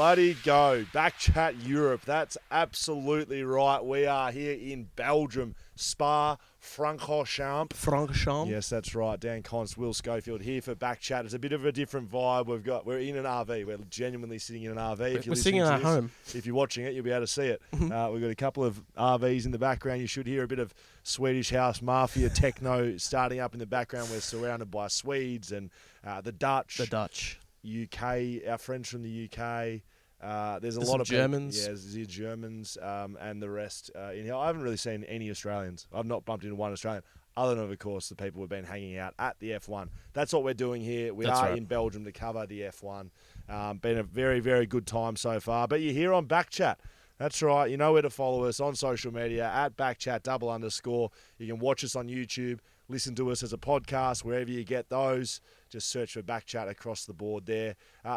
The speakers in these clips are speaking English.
bloody go. BackChat Europe. That's absolutely right. We are here in Belgium. Spa-Francorchamps. Yes, that's right. Dan Const, Will Schofield here for BackChat. It's a bit of a different vibe. We're in an RV. We're genuinely sitting in an RV. We're sitting at home. If you're watching it, you'll be able to see it. We've got a couple of RVs in the background. You should hear a bit of Swedish house mafia techno starting up in the background. We're surrounded by Swedes and the Dutch. UK, our friends from the UK. There's a lot of Germans. Yeah, there's the Germans and the rest. In here. I haven't really seen any Australians. I've not bumped into one Australian, other than, of course, the people who've been hanging out at the F1. That's what we're doing here. We are in Belgium to cover the F1. Been a very, very good time so far. But you're here on BackChat. That's right. You know where to follow us on social media, at BackChat _. You can watch us on YouTube, listen to us as a podcast, wherever you get those. Just search for BackChat across the board there.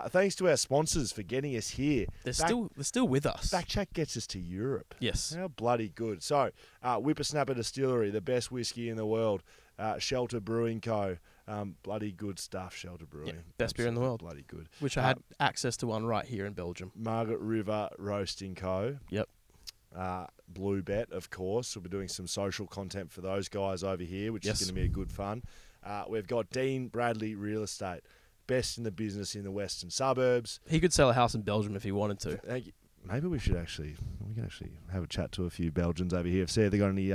Thanks to our sponsors for getting us here. They're still with us. BackChat gets us to Europe. Yes. How bloody good. So, Whippersnapper Distillery, the best whiskey in the world. Shelter Brewing Co. Bloody good stuff, Shelter Brewing. Yeah, best beer in the world. Bloody good. Which I had access to one right here in Belgium. Margaret River Roasting Co. Yep. BlueBet, of course. We'll be doing some social content for those guys over here, which is going to be a good fun. We've got Dean Bradley Real Estate, best in the business in the western suburbs. He could sell a house in Belgium if he wanted to. Maybe we can actually have a chat to a few Belgians over here. See if they got any.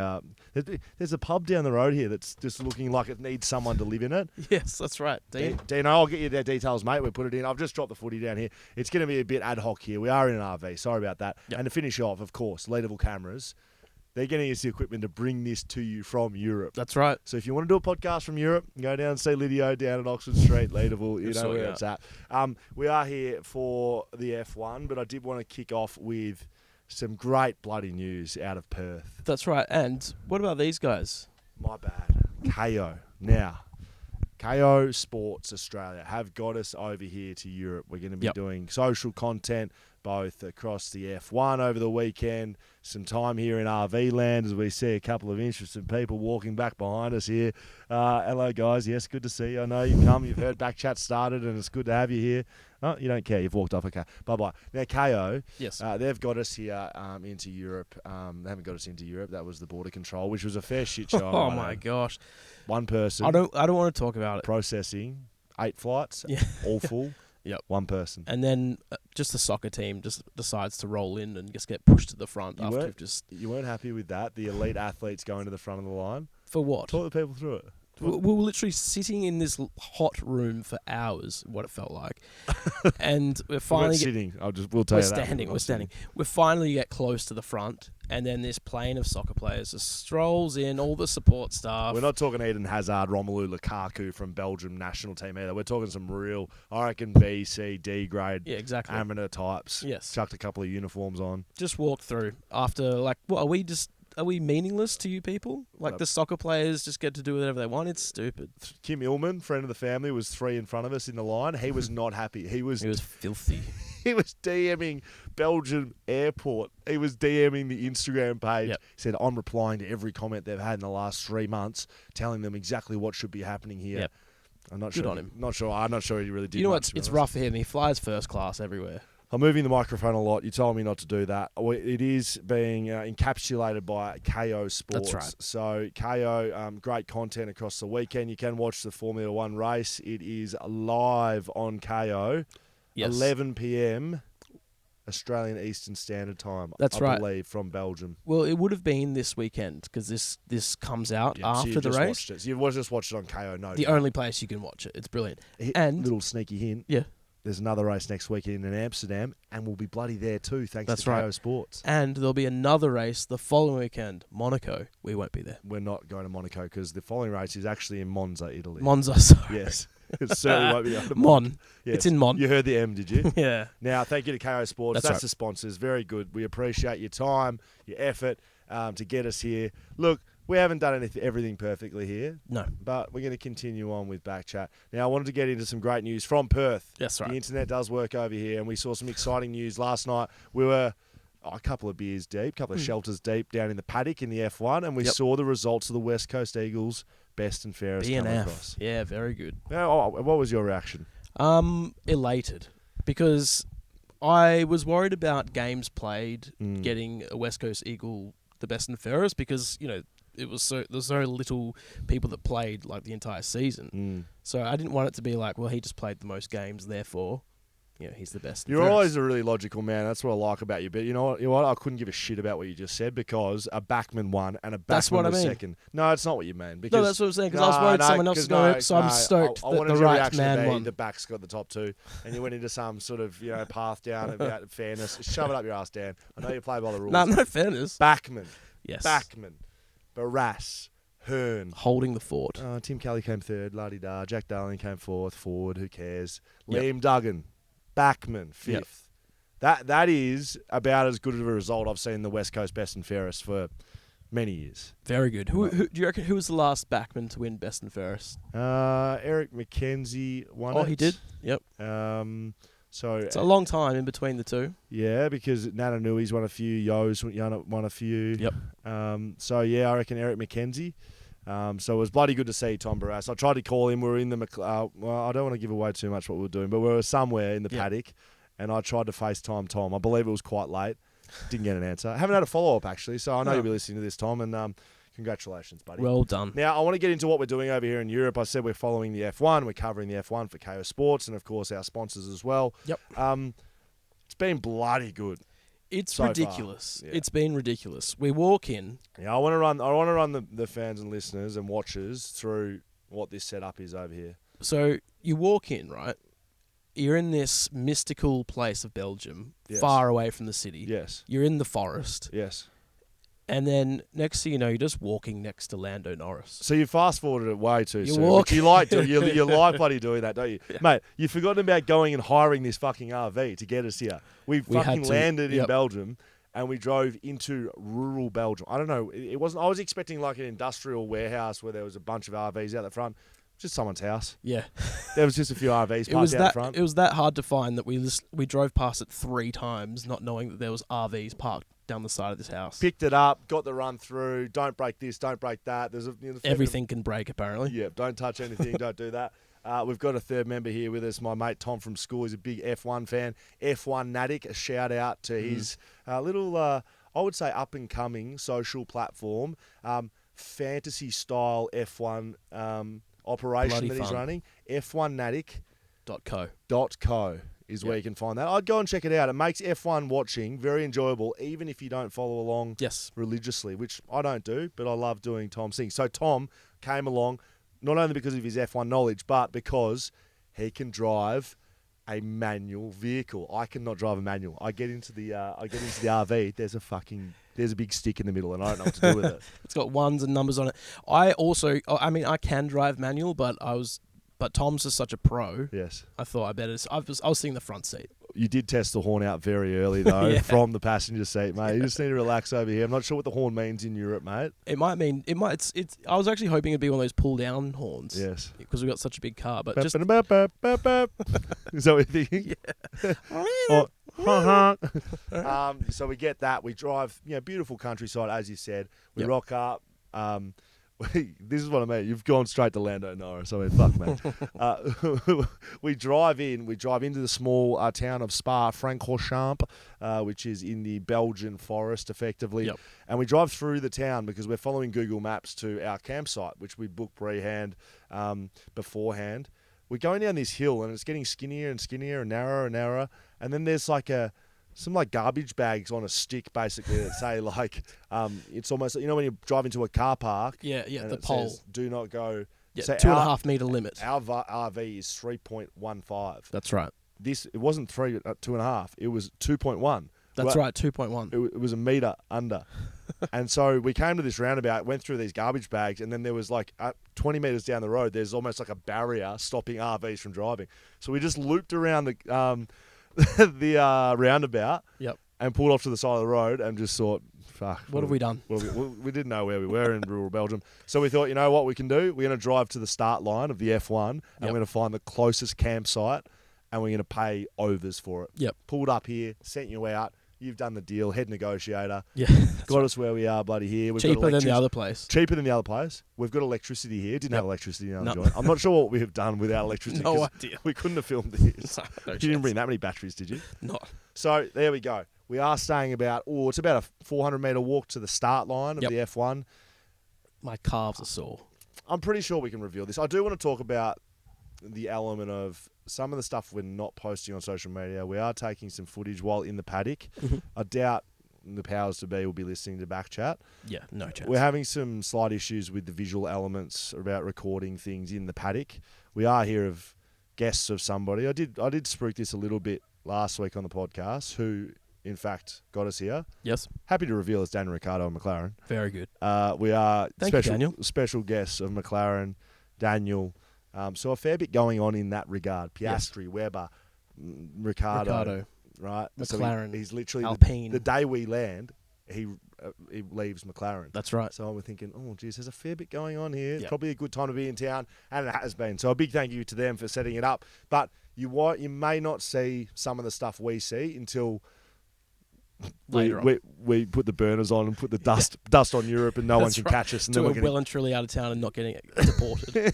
There's a pub down the road here that's just looking like it needs someone to live in it. Yes, that's right. Dean, I'll get you their details, mate. We'll put it in. I've just dropped the footy down here. It's going to be a bit ad hoc here. We are in an RV. Sorry about that. Yep. And to finish off, of course, Leadable Cameras. They're getting us the equipment to bring this to you from Europe. That's right. So if you want to do a podcast from Europe, go down and see Lydio down at Oxford Street, Leadable. You know where it's at. We are here for the F1, but I did want to kick off with some great bloody news out of Perth. That's right. And what about these guys? My bad. KO. Now, KO Sports Australia have got us over here to Europe. We're going to be doing social content both across the F1 over the weekend, some time here in RV land as we see a couple of interesting people walking back behind us here. Hello, guys. Yes, good to see you. I know you've come. You've heard BackChat started, and it's good to have you here. Oh, you don't care. You've walked off. Okay. Bye-bye. Now, KO, they've got us here into Europe. They haven't got us into Europe. That was the border control, which was a fair shit show. Oh, my gosh. One person. I don't want to talk about it. Processing. 8 flights. All full. Yep. One person. And then just the soccer team just decides to roll in and just get pushed to the front after we've just... You weren't happy with that? The elite athletes going to the front of the line? For what? Talk the people through it. We were literally sitting in this hot room for hours, what it felt like. And we're finally... sitting. We'll tell you that. We're standing. We finally get close to the front, and then this plane of soccer players just strolls in, all the support staff. We're not talking Eden Hazard, Romelu Lukaku from Belgium national team either. We're talking some real, I reckon, B, C, D grade amateur types. Yes. Chucked a couple of uniforms on. Just walked through after, like, what, are we meaningless to you people? Like, the soccer players just get to do whatever they want? It's stupid. Kim Illman, friend of the family, was 3 in front of us in the line. He was not happy. He was filthy. He was DMing Belgium Airport. He was DMing the Instagram page. Yep. He said, I'm replying to every comment they've had in the last 3 months, telling them exactly what should be happening here. Yep. I'm not Good sure. on him. I'm not sure he really did. You know what? It's rough for him. He flies first class everywhere. I'm moving the microphone a lot. You told me not to do that. It is being encapsulated by KO Sports. That's right. So KO, great content across the weekend. You can watch the Formula 1 race. It is live on KO. Yes. 11 p.m. Australian Eastern Standard Time. That's I believe, from Belgium. Well, it would have been this weekend because this comes out after the race. So you've just watched it on KO. No, the only place you can watch it. It's brilliant. And little sneaky hint. Yeah. There's another race next weekend in Amsterdam, and we'll be bloody there too, thanks to KO Sports. And there'll be another race the following weekend, Monaco. We won't be there. We're not going to Monaco because the following race is actually in Monza, Italy. Monza, sorry. Yes. It certainly won't be going to Mon. Yes. It's in Mon. You heard the M, did you? Yeah. Now, thank you to KO Sports. That's right. The sponsors. Very good. We appreciate your time, your effort to get us here. Look, we haven't done everything perfectly here. No. But we're going to continue on with BackChat. Now, I wanted to get into some great news from Perth. That's right. The internet does work over here, and we saw some exciting news last night. We were a couple of beers deep, a couple of shelters deep down in the Paddock in the F1, and we saw the results of the West Coast Eagles, best and fairest come across. Yeah, very good. Now, what was your reaction? Elated. Because I was worried about games played getting a West Coast Eagle the best and fairest because, there's so little people that played like the entire season. So I didn't want it to be like, well, he just played the most games, therefore, he's the best. You're always a really logical man. That's what I like about you. But you know what? I couldn't give a shit about what you just said because a backman won and a backman was second. No, it's not what you mean. Because, no, that's what I'm saying. Because I was worried someone else was going. So I'm stoked that the right man won. The back's got the top two, and you went into some sort of path down about fairness. Shove it up your ass, Dan. I know you play by the rules. No fairness. Backman. Yes. Backman. Barras. Hearn. Holding the fort. Tim Kelly came third. La-di-da. Jack Darling came fourth. Forward. Who cares? Liam Duggan. Backman, fifth. That is about as good of a result I've seen the West Coast best and fairest for many years. Very good. Who do you reckon? Who was the last backman to win best and fairest? Eric McKenzie won it. Oh, he did. Yep. So it's a long time in between the two. Yeah, because Nananui's won a few. Yo's won a few. Yep. I reckon Eric McKenzie. So it was bloody good to see Tom Barras. I tried to call him. We were in the I don't want to give away too much what we were doing, but we were somewhere in the paddock, and I tried to FaceTime Tom. I believe it was quite late. Didn't get an answer. I haven't had a follow-up, actually, so I know you'll be listening to this, Tom, and congratulations, buddy. Well done. Now, I want to get into what we're doing over here in Europe. I said we're following the F1. We're covering the F1 for KO Sports and, of course, our sponsors as well. Yep. It's been bloody good. It's so ridiculous. Yeah. It's been ridiculous. We walk in. Yeah, I want to run the fans and listeners and watchers through what this setup is over here. So you walk in, right? You're in this mystical place of Belgium, Yes. far away from the city. Yes. You're in the forest. Yes. And then next thing you know, you're just walking next to Lando Norris. So you fast forwarded it way too soon. Walk. But you like bloody doing that, don't you? Yeah. Mate, you've forgotten about going and hiring this fucking RV to get us here. We fucking landed in Belgium and we drove into rural Belgium. I don't know. It wasn't. I was expecting like an industrial warehouse where there was a bunch of RVs out the front. Just someone's house. Yeah. There was just a few RVs parked out the front. It was that hard to find that we drove past it 3 times, not knowing that there was RVs parked down the side of this house. Picked it up, got the run through. Don't break this, don't break that. There's everything can break apparently. Yeah, don't touch anything. Don't do that. We've got a third member here with us, my mate Tom from school. He's a big F1 fan. F1 Natic, a shout out to his little, I would say, up and coming social platform, fantasy style F1 operation that he's running. F1natic.co is where you can find that. I'd go and check it out. It makes F1 watching very enjoyable, even if you don't follow along religiously, which I don't do, but I love doing Tom's thing. So Tom came along not only because of his F1 knowledge, but because he can drive a manual vehicle. I cannot drive a manual. I get into the RV. There's a big stick in the middle, and I don't know what to do with it. It's got ones and numbers on it. I can drive manual, but Tom's is such a pro. Yes. I thought I was sitting in the front seat. You did test the horn out very early, though, from the passenger seat, mate. You just need to relax over here. I'm not sure what the horn means in Europe, mate. It might mean... I was actually hoping it'd be one of those pull-down horns. Yes. Because we've got such a big car, but just... Is that what you're thinking? Yeah. So we get that. We drive, beautiful countryside, as you said. We rock up. This is what I mean. You've gone straight to Lando Norris. I mean, fuck, man. We drive into the small town of Spa-Francorchamps, which is in the Belgian forest, effectively. Yep. And we drive through the town because we're following Google Maps to our campsite, which we booked beforehand. We're going down this hill, and it's getting skinnier and skinnier and narrower and narrower. And then there's some garbage bags on a stick, basically, that say it's almost when you drive into a car park. Yeah, and the it pole. Says, do not go. Yeah, so 2.5 meter limit. Our RV is 3.15. That's right. It wasn't 2.5. It was 2.1. That's right, 2.1. It was a meter under. And so we came to this roundabout, went through these garbage bags, and then there was 20 meters down the road, there's almost a barrier stopping RVs from driving. So we just looped around the roundabout and pulled off to the side of the road and just thought, fuck. What have we done? We didn't know where we were in rural Belgium. So we thought, you know what we can do? We're going to drive to the start line of the F1 and we're going to find the closest campsite and we're going to pay overs for it. Yep. Pulled up here, sent you out. You've done the deal, head negotiator. Yeah. Got us where we are, bloody here. We've cheaper got than the other place. Cheaper than the other place. We've got electricity here. Didn't have electricity in the other No. joint. I'm not sure what we have done without electricity. No idea. We couldn't have filmed this. No You didn't bring that many batteries, did you? No. So there we go. We are staying it's about a 400-metre walk to the start line of the F1. My calves are sore. I'm pretty sure we can reveal this. I do want to talk about the element of some of the stuff we're not posting on social media. We are taking some footage while in the paddock. Mm-hmm. I doubt the powers to be will be listening to BackChat. Yeah, no chance. We're having some slight issues with the visual elements about recording things in the paddock. We are here of guests of somebody. I did spruik this a little bit last week on the podcast, who in fact got us here. Yes. Happy to reveal it's Daniel Ricciardo and McLaren. Very good. We are Thank you, Daniel. special guests of McLaren, Daniel. So a fair bit going on in that regard. Piastri, Webber, Ricciardo. Right? McLaren, so he's literally Alpine. the day we land, he leaves McLaren. That's right. So we're thinking, oh, geez, there's a fair bit going on here. Yep. Probably a good time to be in town, and it has been. So a big thank you to them for setting it up. But you may not see some of the stuff we see until we put the burners on and put the dust on Europe, and no one can catch us. And so then we're well and truly out of town and not getting deported.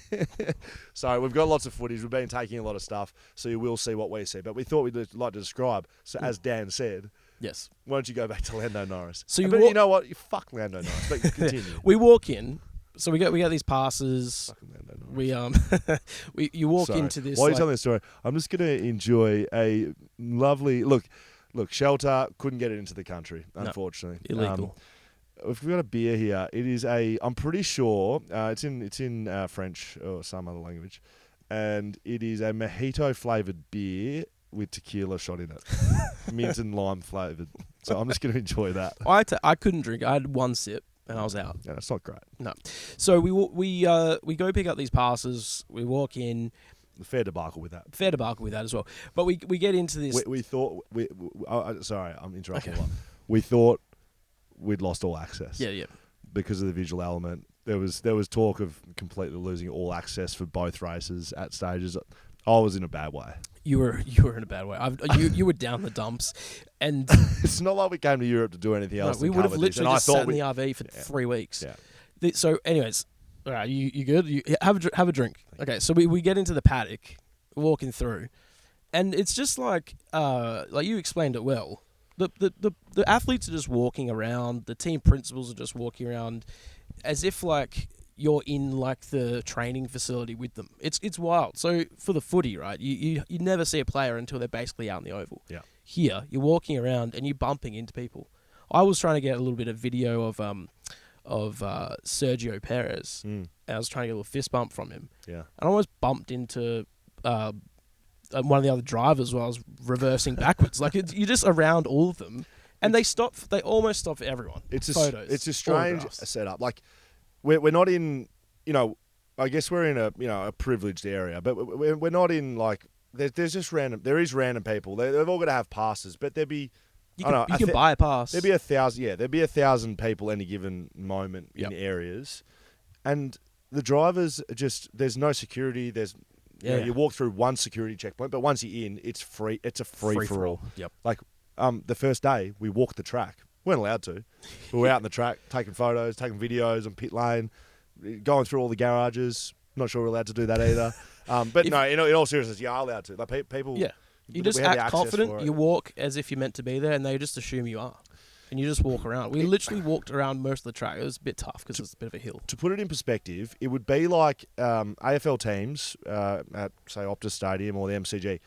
So we've got lots of footage. We've been taking a lot of stuff, so you will see what we see. But we thought we'd like to describe. So as Dan said, yes. Why don't you go back to Lando Norris? So you know what? You fuck Lando Norris. But continue. We walk in. So we get these passes. We you walk Sorry. into this. While you're telling the story, I'm just going to enjoy a lovely look. Shelter couldn't get it into the country, unfortunately. No, illegal. We've got a beer here. It is I'm pretty sure it's in French or some other language, and it is a mojito flavored beer with tequila shot in it, mint and lime flavored. So I'm just going to enjoy that. I couldn't drink. I had one sip and I was out. Yeah, that's not great. No. So we go pick up these passes. We walk in. Fair debacle with that. Fair debacle with that as well. But we get into this. We thought sorry, I'm interrupting a lot. We thought we'd lost all access. Yeah. Because of the visual element. There was talk of completely losing all access for both races at stages. I was in a bad way. You were in a bad way. You were down the dumps, and it's not like we came to Europe to do anything else. We would have literally just sat in the RV for 3 weeks. Yeah. So, anyways, all right, you good? You have a drink. Okay, so we get into the paddock, walking through, and it's just like you explained it well. The athletes are just walking around. The team principals are just walking around, as if like you're in like the training facility with them. It's wild. So for the footy, right? You never see a player until they're basically out in the oval. Yeah. Here, you're walking around and you're bumping into people. I was trying to get a little bit of video of Sergio Perez. And I was trying to get a little fist bump from him. Yeah. And I almost bumped into one of the other drivers while I was reversing backwards. Like you're just around all of them, and they almost stop for everyone. It's photos. It's a strange setup. Like we're not in. I guess we're in a privileged area, but we're not in like. There's just random. There is random people. They've all got to have passes, but there'd be. You can buy a pass. There'd be 1,000. Yeah, there'd be 1,000 people any given moment in areas, and the drivers are just. There's no security. You walk through one security checkpoint, but once you're in, it's free. It's a free for all. Yep. Like the first day we walked the track. We weren't allowed to. We were out in the track taking photos, taking videos on pit lane, going through all the garages. Not sure we're allowed to do that either. But no, in all seriousness, you are allowed to. Like people. Yeah. You just act confident. You walk as if you're meant to be there, and they just assume you are. And you just walk around. We literally walked around most of the track. It was a bit tough because it's a bit of a hill. To put it in perspective, it would be like AFL teams at, say, Optus Stadium or the MCG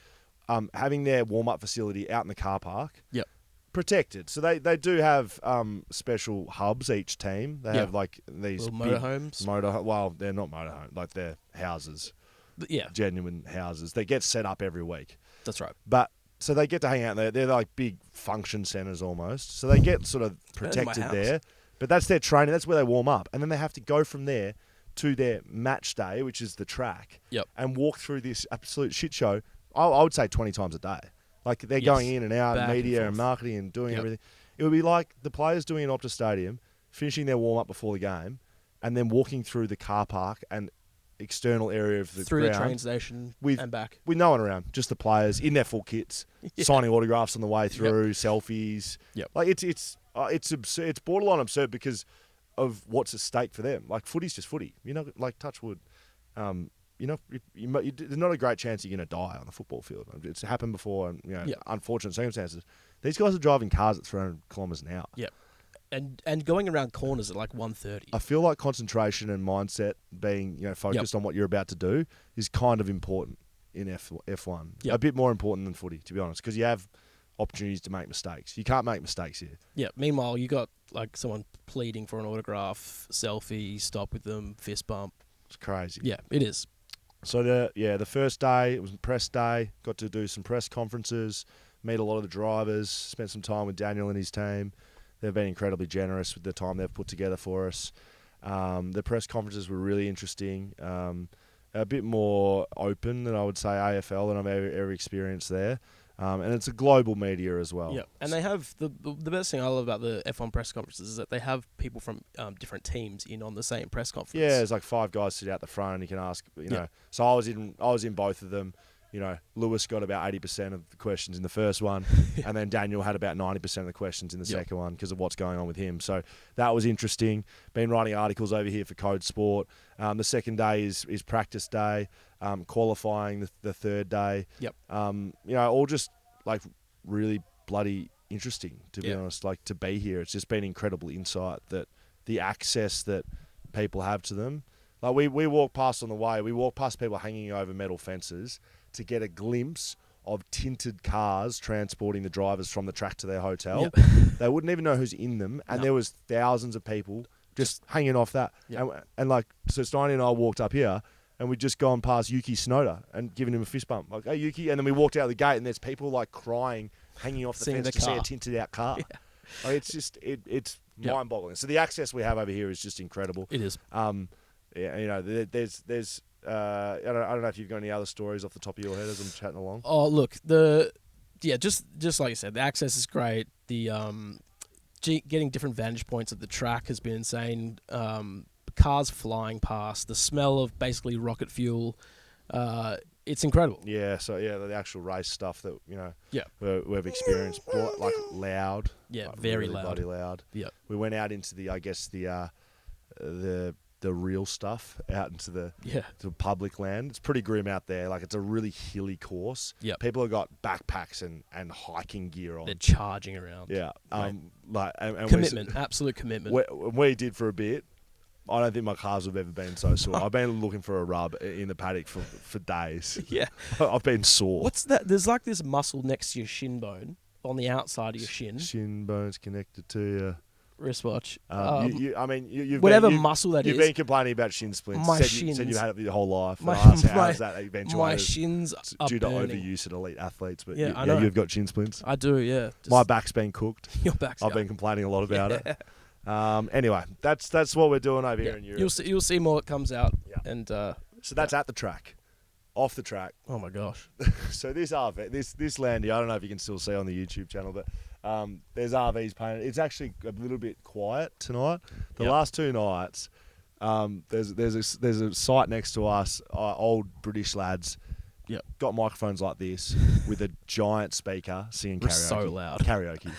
having their warm-up facility out in the car park. Yep. Protected. So they do have special hubs, each team. They have like these little motorhomes. Well, they're not motorhomes. Like they're houses. Yeah. Genuine houses. They get set up every week. That's right. But so they get to hang out there. They're like big function centres almost. So they get sort of protected there. But that's their training. That's where they warm up. And then they have to go from there to their match day, which is the track, and walk through this absolute shit show, I would say 20 times a day. Like they're going in and out, media and marketing and doing everything. It would be like the players doing an Optus Stadium, finishing their warm-up before the game, and then walking through the car park and external area of the through ground. the train station and back. With no one around, just the players in their full kits, signing autographs on the way through, selfies. Yep. Like it's absurd. It's borderline absurd because of what's at stake for them. Like footy's just footy. You know, like touch wood. There's not a great chance you're going to die on the football field. It's happened before, and unfortunate circumstances. These guys are driving cars at 300 kilometres an hour. Yep. And going around corners at like 130. I feel like concentration and mindset, being focused on what you're about to do, is kind of important in F1. Yep. A bit more important than footy, to be honest, because you have opportunities to make mistakes. You can't make mistakes here. Yeah. Meanwhile, you got like someone pleading for an autograph, selfie, stop with them, fist bump. It's crazy. Yeah, it is. So the first day, it was press day. Got to do some press conferences, meet a lot of the drivers, spent some time with Daniel and his team. They've been incredibly generous with the time they've put together for us. The press conferences were really interesting, a bit more open than I would say AFL than I've ever experienced there. And it's a global media as well. Yeah, and they have the best thing I love about the F1 press conferences is that they have people from different teams in on the same press conference. Yeah, there's like 5 guys sit out the front, and you can ask. So I was in both of them. Lewis got about 80% of the questions in the first one, and then Daniel had about 90% of the questions in the second one because of what's going on with him. So that was interesting. Been writing articles over here for Code Sport. The second day is practice day, qualifying the third day. Yep. All just like really bloody interesting, to be honest. Like to be here, it's just been incredible insight that the access that people have to them. Like we walk past on the way, we walk past people hanging over metal fences to get a glimpse of tinted cars transporting the drivers from the track to their hotel. Yep. They wouldn't even know who's in them, and there was thousands of people just hanging off that. Yep. And like, so Steiny and I walked up here, and we'd just gone past Yuki Tsunoda and given him a fist bump. Like, hey, Yuki. And then we walked out the gate, and there's people like crying, hanging off the fence to see a tinted out car. Yeah. Like, it's just, it's mind-boggling. So the access we have over here is just incredible. It is. There's I don't know if you've got any other stories off the top of your head as I'm chatting along. Oh, look, just like you said, the access is great. The getting different vantage points of the track has been insane. Cars flying past, the smell of basically rocket fuel. It's incredible. Yeah, so the actual race stuff that we've experienced, like loud. Yeah, like very really loud. bloody loud. Yeah, we went out into the real stuff, out into the public land. It's pretty grim out there. Like, it's a really hilly course. Yeah, people have got backpacks and hiking gear on. They're charging around. Yeah, and commitment, absolute commitment. We did for a bit. I don't think my calves have ever been so sore. I've been looking for a rub in the paddock for days. Yeah, I've been sore. What's that? There's like this muscle next to your shin bone on the outside of your shin. Shin bone's connected to your wristwatch. You've whatever been, muscle that you've is. been complaining about shin splints. My shins. Said you've had it your whole life. How's that eventuated? My shins are due to burning. overuse at elite athletes. But I know. You've got shin splints. I do, yeah. My back's been cooked. Your back's I've been complaining a lot about it. Anyway, that's what we're doing over here in Europe. You'll see more that comes out. Yeah. And so that's at the track. Off the track. Oh my gosh. So this RV, this land here, I don't know if you can still see on the YouTube channel, but there's RVs painted. It's actually a little bit quiet tonight. The last 2 nights, there's a site next to us, old British lads. Yep. Got microphones like this with a giant speaker singing karaoke. So loud. Karaoke.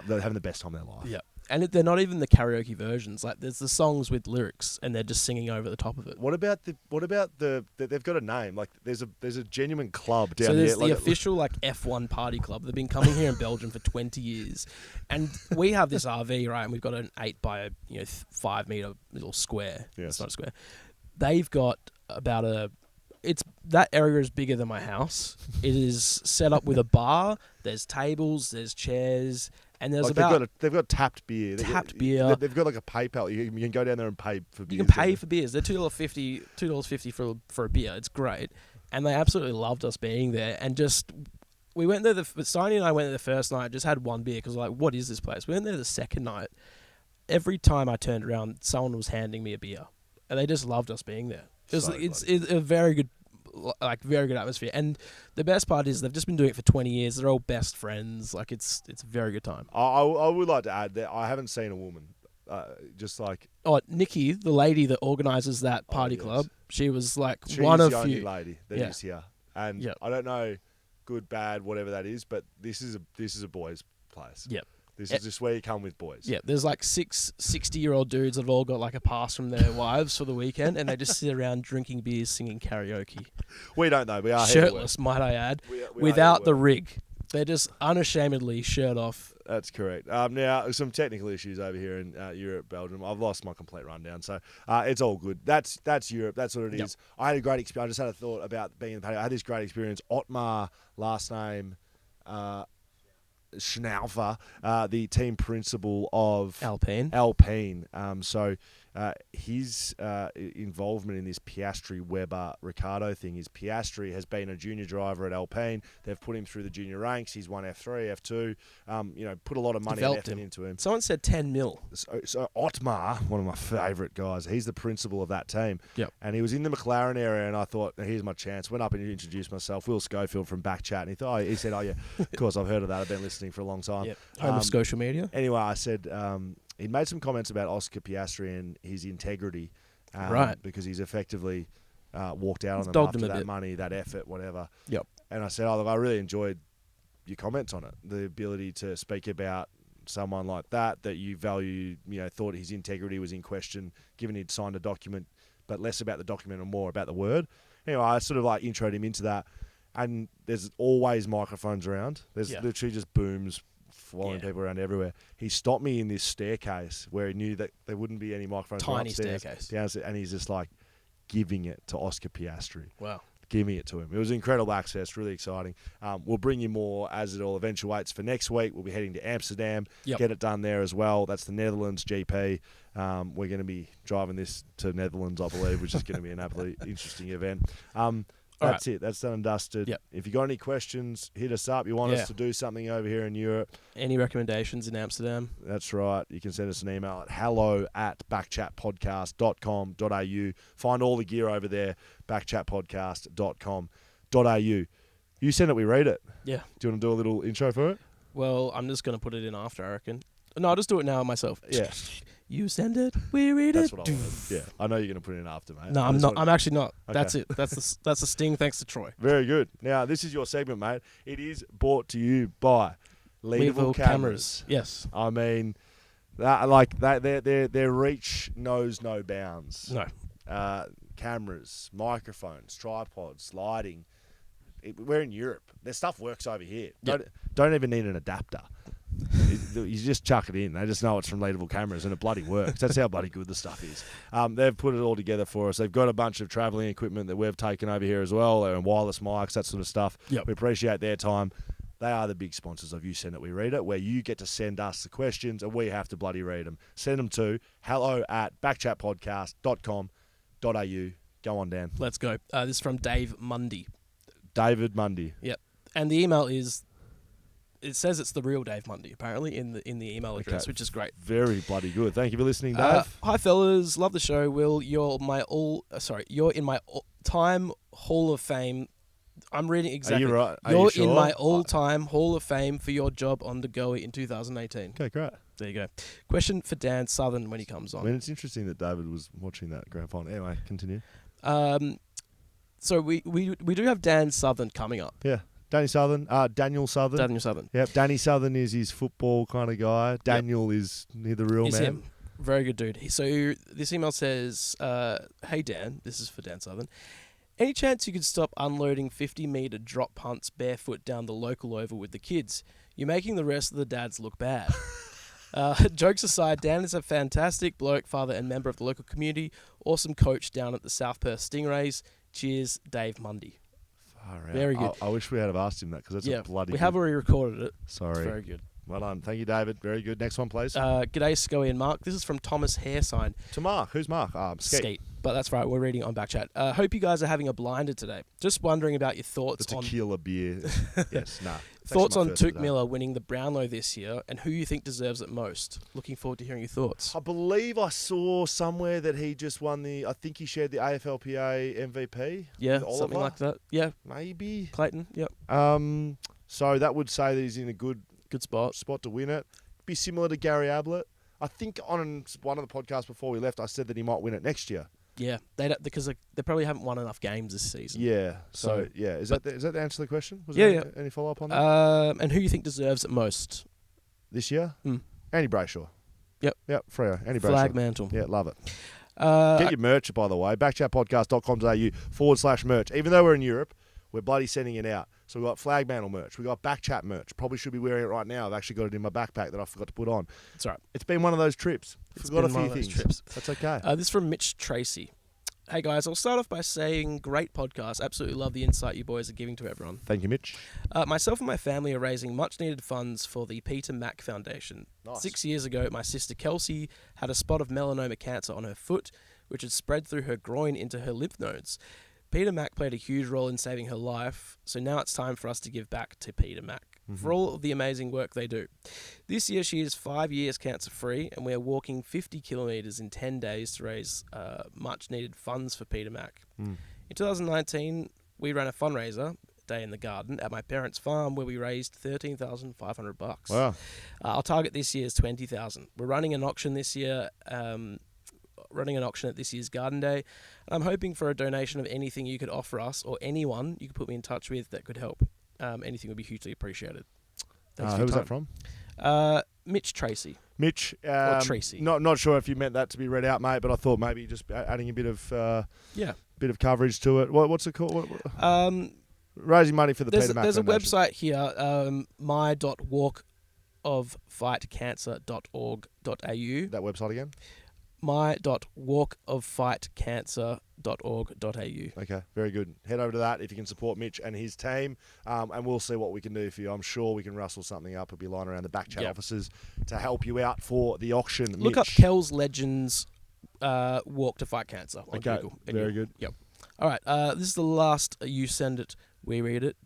They're having the best time of their life. Yeah. And they're not even the karaoke versions. Like, there's the songs with lyrics, and they're just singing over the top of it. What about the they've got a name? Like, there's a genuine club down here. So there's here. the official F1 party club. They've been coming here in Belgium for 20 years, and we have this RV, right? And we've got an 8 by 5 meter little square. Yes. It's not a square. They've got about that area is bigger than my house. It is set up with a bar. There's tables. There's chairs. And there's they've got tapped beer. Beer. They've got like a PayPal. You can go down there and pay for beers. You can pay for beers. They're $2.50 for a beer. It's great. And they absolutely loved us being there. And just, we went there, Steiny and I went there the first night, just had 1 beer because we're like, what is this place? We went there the second night. Every time I turned around, someone was handing me a beer. And they just loved us being there. It's a very good, very good atmosphere. And the best part is they've just been doing it for 20 years. They're all best friends. Like, it's a very good time. I would like to add that I haven't seen a woman just like Nikki, the lady that organises that party yes. club, she was like she's one of the only few. lady that is here, and I don't know, good, bad, whatever that is, but this is a boys' place. Yep. This is just where you come with boys. Yeah, there's like 6 60-year-old dudes that have all got like a pass from their wives for the weekend, and they just sit around drinking beers, singing karaoke. We don't know. We are shirtless, might I add, we without the rig. They're just unashamedly shirt off. That's correct. Now, some technical issues over here in Europe, Belgium. I've lost my complete rundown, so it's all good. That's Europe. That's what it is. I had a great experience. I just had a thought about being in the patio. I had this great experience. Otmar, last name Schnaufer, the team principal of Alpine. So his involvement in this Piastri-Weber-Ricardo thing is Piastri has been a junior driver at Alpine. They've put him through the junior ranks. He's won F3, F2. Put a lot of money and effort into him. Someone said 10 mil. So Otmar, one of my favourite guys, he's the principal of that team. Yep. And he was in the McLaren area, and I thought, here's my chance. Went up and introduced myself, Will Schofield from BackChat, and he said, oh yeah, of course I've heard of that. I've been listening for a long time. Yep. Home of social media. Anyway, I said he'd made some comments about Oscar Piastri and his integrity, because he's effectively walked out on them after that money, that effort, whatever. Yep. And I said, look, I really enjoyed your comments on it, the ability to speak about someone like that you value, thought his integrity was in question, given he'd signed a document, but less about the document and more about the word. Anyway, I sort of like introed him into that, and there's always microphones around. There's literally just booms following people around everywhere. He stopped me in this staircase where he knew that there wouldn't be any microphones. Tiny upstairs, staircase. Downstairs, and he's just like giving it to Oscar Piastri. Wow. Giving it to him. It was incredible access, really exciting. We'll bring you more as it all eventuates for next week. We'll be heading to Amsterdam, get it done there as well. That's the Netherlands GP. We're going to be driving this to Netherlands, I believe, which is going to be an absolutely interesting event. That's it. That's done and dusted. Yep. If you got any questions, hit us up. You want us to do something over here in Europe? Any recommendations in Amsterdam? That's right. You can send us an email at hello@backchatpodcast.com.au. Find all the gear over there, backchatpodcast.com.au. You send it, we read it. Yeah. Do you want to do a little intro for it? Well, I'm just going to put it in after, I reckon. No, I'll just do it now myself. Yeah. You send it, we read it. That's what I wanted. Yeah, I know you're going to put it in after, mate. No, I'm not. I'm actually not. Okay. That's it. That's the sting. Thanks to Troy. Very good. Now, this is your segment, mate. It is brought to you by Leadable Cameras. Yes. I mean, their reach knows no bounds. No. Cameras, microphones, tripods, lighting. We're in Europe. Their stuff works over here. Don't even need an adapter. You just chuck it in. They just know it's from Leadable Cameras, and it bloody works. That's how bloody good the stuff is. They've put it all together for us. They've got a bunch of travelling equipment that we've taken over here as well, and wireless mics, that sort of stuff. Yep. We appreciate their time. They are the big sponsors of You Send It, We Read It, where you get to send us the questions, and we have to bloody read them. Send them to hello@backchatpodcast.com.au. Go on, Dan. Let's go. This is from Dave Mundy. David Mundy. Yep. And the email is... It says it's the real Dave Mundy, apparently, in the email address, which is great. Very bloody good. Thank you for listening, Dave. Hi, fellas. Love the show. Will, you're in my all-time Hall of Fame. I'm reading exactly. Are you right? You're in my all-time Hall of Fame for your job on the Goey in 2018. Okay, great. There you go. Question for Dan Southern when he comes on. I mean, it's interesting that David was watching that grand final. Anyway, continue. So we do have Dan Southern coming up. Yeah. Daniel Southern. Daniel Southern. Yep. Danny Southern is his football kind of guy. Daniel is the real He's man. Him. Very good dude. So this email says, hey Dan, this is for Dan Southern. Any chance you could stop unloading 50-metre drop punts barefoot down the local oval with the kids? You're making the rest of the dads look bad. Jokes aside, Dan is a fantastic bloke, father and member of the local community. Awesome coach down at the South Perth Stingrays. Cheers, Dave Mundy. Very good. I wish we had have asked him that, because that's a bloody we have already recorded it. Sorry. It's very good. Well done. Thank you, David. Very good. Next one, please. G'day, Schoey and Mark. This is from Thomas Hairsign. To Mark. Who's Mark? Skeet. But that's right. We're reading it on BackChat. Hope you guys are having a blinder today. Just wondering about your thoughts on... The tequila beer. Yes, nah. Thoughts on Touk Miller winning the Brownlow this year, and who you think deserves it most. Looking forward to hearing your thoughts. I believe I saw somewhere that he just won I think he shared the AFLPA MVP. Yeah, something like that. Yeah. Maybe. Clayton, yep. So that would say that he's in a good spot to win it. Be similar to Gary Ablett. I think on one of the podcasts before we left, I said that he might win it next year. Yeah, because they probably haven't won enough games this season. Yeah. So yeah, is that the answer to the question? Was Yeah, there any follow up on that? And who you think deserves it most This year? Andy Brayshaw. Yep. Freo. Andy Brayshaw. Flag mantle. Yeah, love it. Get your merch, by the way. backchatpodcast.com.au/merch. Even though we're in Europe, we're bloody sending it out. So we've got flag mantle merch. We've got BackChat merch. Probably should be wearing it right now. I've actually got it in my backpack that I forgot to put on. That's right. It's been one of those trips. Forgot a few things. Trips. That's okay. This is from Mitch Tracy. Hey guys, I'll start off by saying great podcast. Absolutely love the insight you boys are giving to everyone. Thank you, Mitch. Myself and my family are raising much needed funds for the Peter Mac Foundation. Nice. 6 years ago, my sister Kelsey had a spot of melanoma cancer on her foot, which had spread through her groin into her lymph nodes. Peter Mac played a huge role in saving her life, so now it's time for us to give back to Peter Mac for all of the amazing work they do. This year she is 5 years cancer-free, and we are walking 50 kilometres in 10 days to raise much-needed funds for Peter Mac. In 2019, we ran a fundraiser, Day in the Garden, at my parents' farm where we raised $13,500. Wow. Our target this year is $20,000. We're running an auction this year, at this year's Garden Day. I'm hoping for a donation of anything you could offer us or anyone you could put me in touch with that could help. Anything would be hugely appreciated. Thanks for Who your was time. that from? Mitch Tracy. Mitch. Or Tracy. Not sure if you meant that to be read out, mate, but I thought maybe just adding a bit of coverage to it. What's it called? Raising money for the Peter Mac There's Foundation. a website here, my.walkoffightcancer.org.au. That website again? my.walkoffightcancer.org.au. Okay, very good. Head over to that if you can support Mitch and his team, and we'll see what we can do for you. I'm sure we can rustle something up. It'll be lying around the BackChat offices to help you out for the auction. Look Mitch. up Kel's Legends Walk to Fight Cancer on Google. Very good. Yep. All right, this is the last You Send It, We Read It,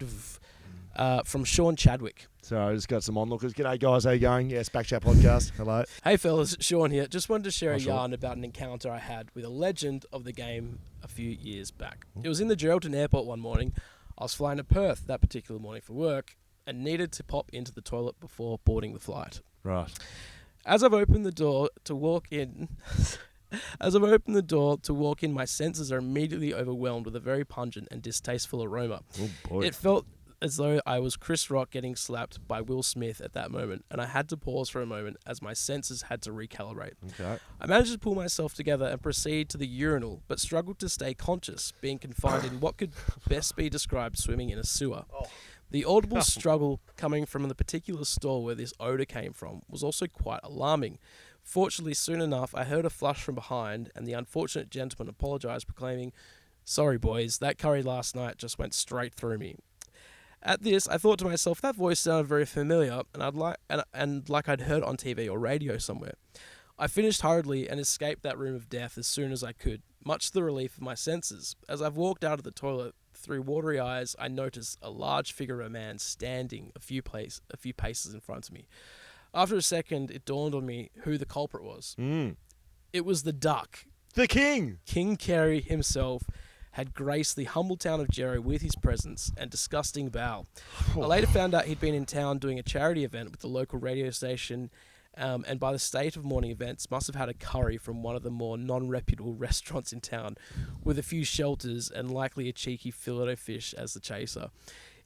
from Sean Chadwick. So I just got some onlookers. G'day, guys. How you going? Yes, BackChat podcast. Hello. Hey, fellas. Sean here. Just wanted to share a Sean. yarn about an encounter I had with a legend of the game a few years back. It was in the Geraldton Airport one morning. I was flying to Perth that particular morning for work and needed to pop into the toilet before boarding the flight. Right. As I've opened the door to walk in... my senses are immediately overwhelmed with a very pungent and distasteful aroma. Oh, boy. It felt as though I was Chris Rock getting slapped by Will Smith at that moment, and I had to pause for a moment as my senses had to recalibrate. Okay. I managed to pull myself together and proceed to the urinal, but struggled to stay conscious, being confined in what could best be described swimming in a sewer. Oh. The audible struggle coming from the particular stall where this odour came from was also quite alarming. Fortunately, soon enough, I heard a flush from behind, and the unfortunate gentleman apologised, proclaiming, "Sorry, boys, that curry last night just went straight through me." At this, I thought to myself, that voice sounded very familiar, and like I'd heard on TV or radio somewhere. I finished hurriedly and escaped that room of death as soon as I could, much to the relief of my senses. As I've walked out of the toilet, through watery eyes, I noticed a large figure of a man standing a few paces in front of me. After a second, it dawned on me who the culprit was. It was the Duck. The King! King Kerry himself had graced the humble town of Jerry with his presence and disgusting bow. I later found out he'd been in town doing a charity event with the local radio station, and by the state of morning events, must have had a curry from one of the more non-reputable restaurants in town, with a few shelters and likely a cheeky fillet of fish as the chaser.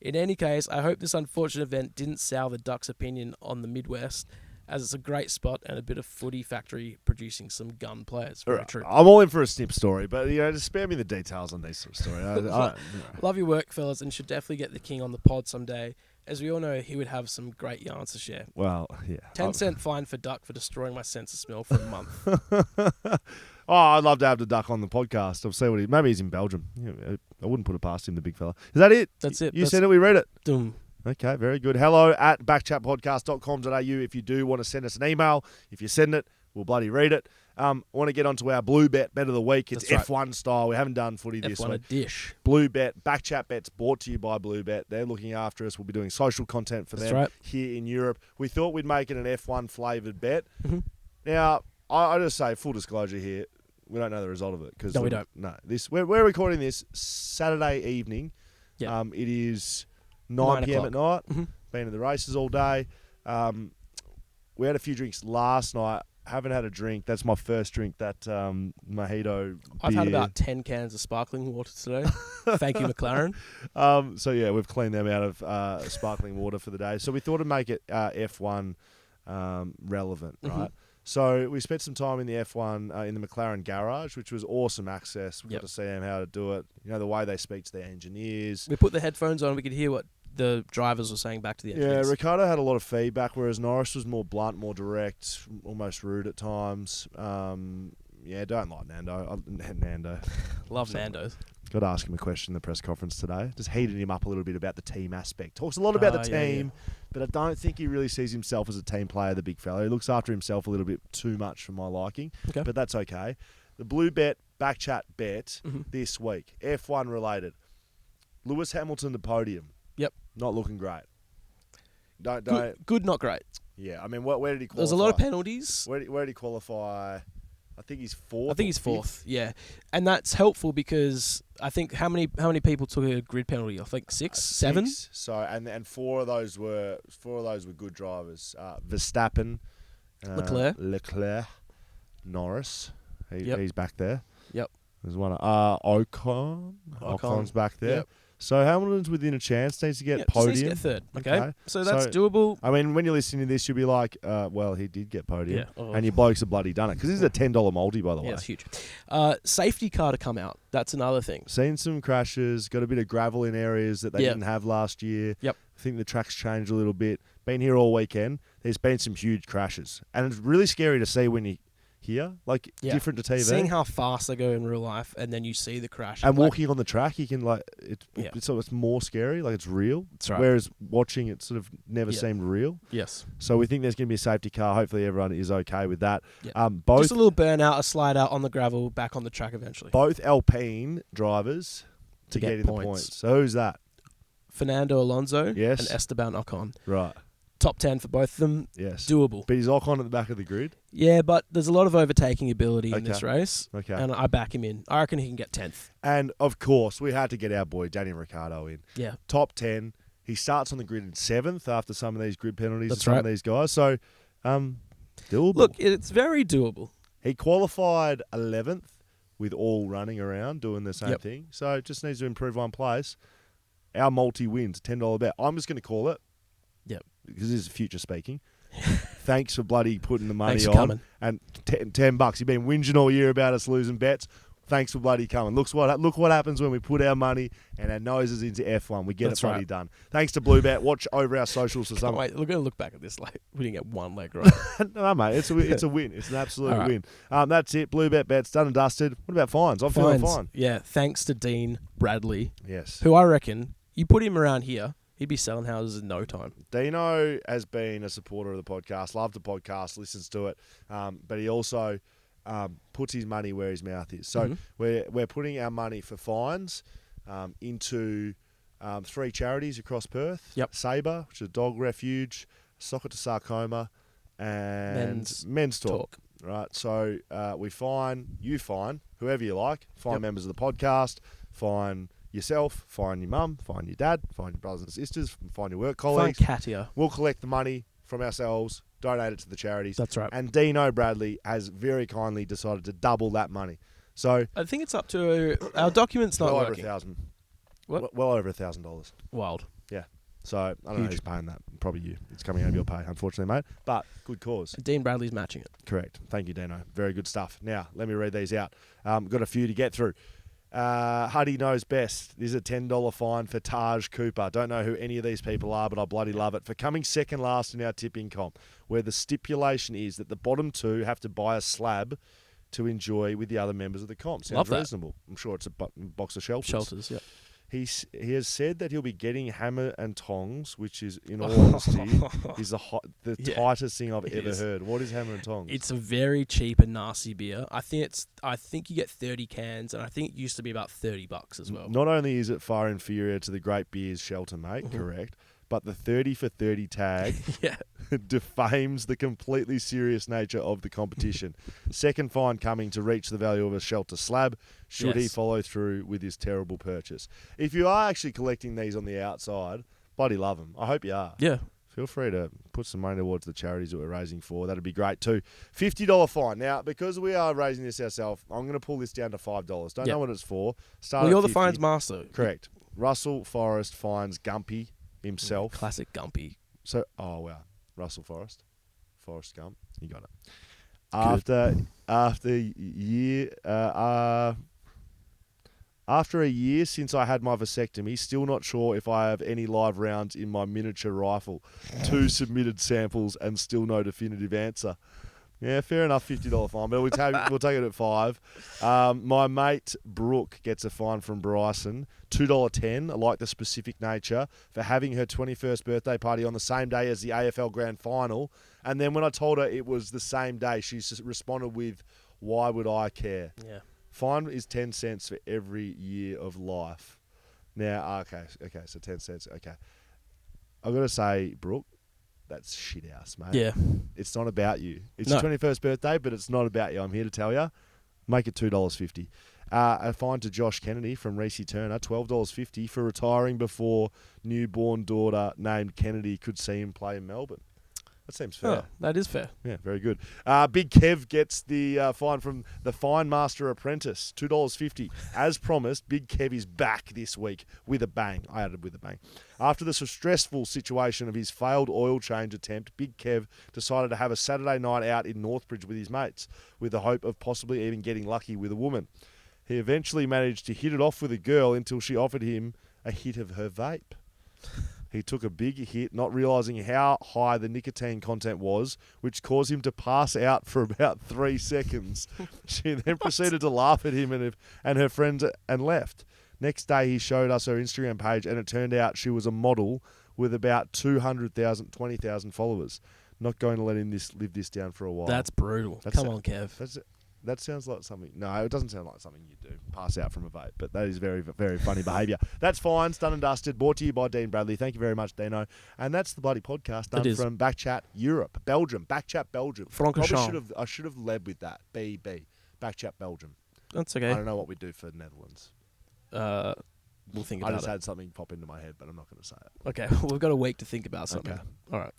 In any case, I hope this unfortunate event didn't sour the Duck's opinion on the Midwest, as it's a great spot and a bit of footy factory producing some gun players. Very true. I'm all in for a snip story, but just spare me the details on these sort of stories. Love your work, fellas, and should definitely get the King on the pod someday. As we all know, he would have some great yarns to share. Well, yeah. 10-cent fine for Duck for destroying my sense of smell for a month. I'd love to have the Duck on the podcast. I'll see what maybe he's in Belgium. Yeah, I wouldn't put it past him, the big fella. Is that it? That's it. You said it, we read it. Doom. Okay, very good. hello@backchatpodcast.com.au if you do want to send us an email. If you send it, we'll bloody read it. I want to get onto our BlueBet Bet of the Week. It's That's F1 style. We haven't done footy this F1 week. a dish. BlueBet, BackChat Bets brought to you by BlueBet. They're looking after us. We'll be doing social content for them here in Europe. We thought we'd make it an F1 flavoured bet. Mm-hmm. Now, I just say, full disclosure here, we don't know the result of it. No, we don't. No, we're recording this Saturday evening. Yeah. It is 9 p.m. at night. Mm-hmm. Been to the races all day. We had a few drinks last night. haven't had a drink. That's my first drink. That mojito. I've beer. had about 10 cans of sparkling water today. Thank you, McLaren. So yeah, we've cleaned them out of sparkling water for the day. So we thought to make it F1 relevant, right? So we spent some time in the F1 in the McLaren garage, which was awesome access. We got to see them how to do it. You know, the way they speak to their engineers. We put the headphones on. We could hear what the drivers were saying back to the engineers. Yeah, Ricciardo had a lot of feedback, whereas Norris was more blunt, more direct, almost rude at times. Don't like Nando. Nando. Love Nando's. Got to ask him a question in the press conference today. Just heated him up a little bit about the team aspect. Talks a lot about the team, but I don't think he really sees himself as a team player, the big fella. He looks after himself a little bit too much for my liking, but that's okay. The BlueBet BackChat bet this week, F1 related. Lewis Hamilton to podium. Yep. Not looking great. Good, not great. Yeah, I mean, where did he qualify? There's a lot of penalties. Where did he qualify? I think he's fourth. I think he's fourth. Yeah, and that's helpful because I think how many people took a grid penalty? I think 6, 7. So and four of those were good drivers. Verstappen, Leclerc, Norris. He's back there. Yep. There's one. Ocon's back there. Yep. So Hamilton's within a chance. Needs to get podium. Needs to get third. Okay. So that's doable. I mean, when you're listening to this, you'll be like, well, he did get podium. Yeah. Oh. And your blokes have bloody done it. Because this is a $10 multi, by the way. Yeah, it's huge. Safety car to come out. That's another thing. Seen some crashes. Got a bit of gravel in areas that they didn't have last year. Yep. I think the track's changed a little bit. Been here all weekend. There's been some huge crashes. And it's really scary to see when you here, different to TV. Seeing how fast they go in real life, and then you see the crash. And walking on the track, you can it's more scary, it's real. That's right. Whereas watching it sort of never seemed real. Yes. So we think there's going to be a safety car. Hopefully everyone is okay with that. Yep. Just a little burnout, a slide out on the gravel, back on the track eventually. Both Alpine drivers to get in the points. So who's that? Fernando Alonso and Yes. Esteban Ocon. Right. Top 10 for both of them. Yes. Doable. But he's Ocon at the back of the grid? Yeah, but there's a lot of overtaking ability in this race. Okay. And I back him in. I reckon he can get 10th. And, of course, we had to get our boy Daniel Ricciardo in. Yeah. Top 10. He starts on the grid in 7th after some of these grid penalties That's of some of these guys. So, doable. Look, it's very doable. He qualified 11th with all running around doing the same thing. So, just needs to improve one place. Our multi wins, $10 bet. I'm just going to call it. Yep. Because this is future speaking. Thanks for bloody putting the money Thanks for on. coming. And $10. You've been whinging all year about us losing bets. Thanks for bloody coming. Look what happens when we put our money and our noses into F1. We get it bloody done. Thanks to BlueBet. Watch over our socials for some. Wait, we're going to look back at this like we didn't get one leg right. No, mate. It's a win. It's an absolute win. That's it. BlueBet bets done and dusted. What about fines? I'm feeling fine. Yeah, thanks to Dean Bradley. Yes. Who I reckon, you put him around here, he'd be selling houses in no time. Dino has been a supporter of the podcast, loved the podcast, listens to it, but he also puts his money where his mouth is. So we're putting our money for fines into 3 charities across Perth. Yep. Sabre, which is a dog refuge, Soccer to Sarcoma, and Men's Talk. Right, so you fine whoever you like, fine members of the podcast, fine yourself, fine your mum, fine your dad, fine your brothers and sisters, fine your work colleagues. Fine Katya. We'll collect the money from ourselves, donate it to the charities. That's right. And Dino Bradley has very kindly decided to double that money. So I think it's up to our documents not well working. Over $1,000. What? Well over $1,000. Wild. Yeah. So I don't know who's paying that. Probably you. It's coming out of your pay, unfortunately, mate. But good cause. Dean Bradley's matching it. Correct. Thank you, Dino. Very good stuff. Now, let me read these out. Got a few to get through. Huddy knows best. This is a $10 fine for Taj Cooper. Don't know who any of these people are, but I bloody love it. For coming second last in our tipping comp, where the stipulation is that the bottom 2 have to buy a slab to enjoy with the other members of the comp. Sounds reasonable. I'm sure it's a box of shelters. Shelters, yeah. He has said that he'll be getting hammer and tongs, which is, in all honesty, is the tightest thing I've ever heard. What is hammer and tongs? It's a very cheap and nasty beer. I think you get 30 cans, and I think it used to be about $30 as well. Not only is it far inferior to the great beers Shelter make, correct, but the 30 for 30 tag defames the completely serious nature of the competition. Second fine coming to reach the value of a Shelter slab should he follow through with his terrible purchase. If you are actually collecting these on the outside, bloody love them. I hope you are. Yeah. feel free to put some money towards the charities that we're raising for. That'd be great too. $50 fine. Now, because we are raising this ourselves, I'm going to pull this down to $5. Don't know what it's for. Well, you're the fines master. Correct. Russell Forrest fines Gumpy himself. Classic Gumpy. So, oh wow, Russell Forrest Gump, you got it. After a year since I had my vasectomy, still not sure if I have any live rounds in my miniature rifle. 2 submitted samples and still no definitive answer. Yeah, fair enough, $50 fine, but we'll take it at $5. My mate Brooke gets a fine from Bryson, $2.10. I like the specific nature for having her 21st birthday party on the same day as the AFL Grand Final. And then when I told her it was the same day, she responded with, "Why would I care?" Yeah. Fine is 10 cents for every year of life. Now, okay, so 10 cents. Okay, I've got to say, Brooke, that's shit house, mate. Yeah. It's not about you. It's your 21st birthday, but it's not about you. I'm here to tell you. Make it $2.50. A fine to Josh Kennedy from Reese Turner, $12.50 for retiring before newborn daughter named Kennedy could see him play in Melbourne. That seems fair. Oh, that is fair. Yeah, very good. Big Kev gets the fine from the Fine Master Apprentice, $2.50. As promised, Big Kev is back this week with a bang. I added with a bang. After the stressful situation of his failed oil change attempt, Big Kev decided to have a Saturday night out in Northbridge with his mates, with the hope of possibly even getting lucky with a woman. He eventually managed to hit it off with a girl until she offered him a hit of her vape. He took a big hit, not realising how high the nicotine content was, which caused him to pass out for about 3 seconds. She then proceeded to laugh at him and her friends and left. Next day, he showed us her Instagram page, and it turned out she was a model with about 20,000 followers. Not going to let him live this down for a while. That's brutal. Come on, Kev. That sounds like something. No, it doesn't sound like something you do. Pass out from a vape, but that is very, very funny behaviour. That's fine. Done and dusted. Brought to you by Dean Bradley. Thank you very much, Dino. And that's the bloody podcast done from BackChat Europe, Belgium. BackChat Belgium. I should have led with that. BB. BackChat Belgium. That's okay. I don't know what we do for Netherlands. We'll think about it. I just had something pop into my head, but I'm not going to say it. Okay, we've got a week to think about something. Okay. All right.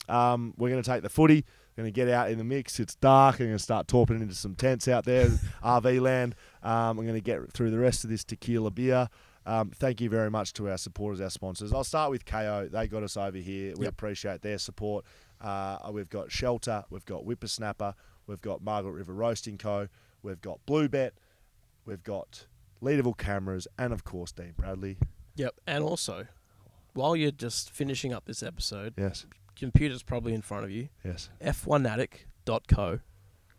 We're going to take the footy. We're going to get out in the mix. It's dark. I'm going to start torping into some tents out there, RV land. I'm going to get through the rest of this tequila beer. Thank you very much to our supporters, our sponsors. I'll start with KO. They got us over here. We appreciate their support. We've got Shelter. We've got Whippersnapper. We've got Margaret River Roasting Co. We've got BlueBet. We've got Leaderville Cameras. And, of course, Dean Bradley. Yep. And also, while you're just finishing up this episode, yes, computer's probably in front of you. Yes. f1addict.co.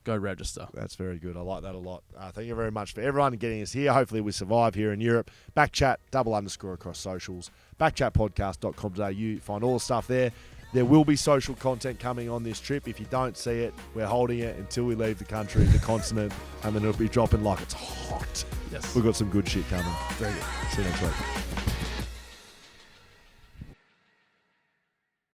Go register. That's very good. I like that a lot. Thank you very much for everyone getting us here. Hopefully we survive here in Europe. BackChat, _ across socials. BackChatPodcast.com.au. Find all the stuff there. There will be social content coming on this trip. If you don't see it, we're holding it until we leave the country, the continent, and then it'll be dropping like it's hot. Yes. We've got some good shit coming. Very good. See you next week.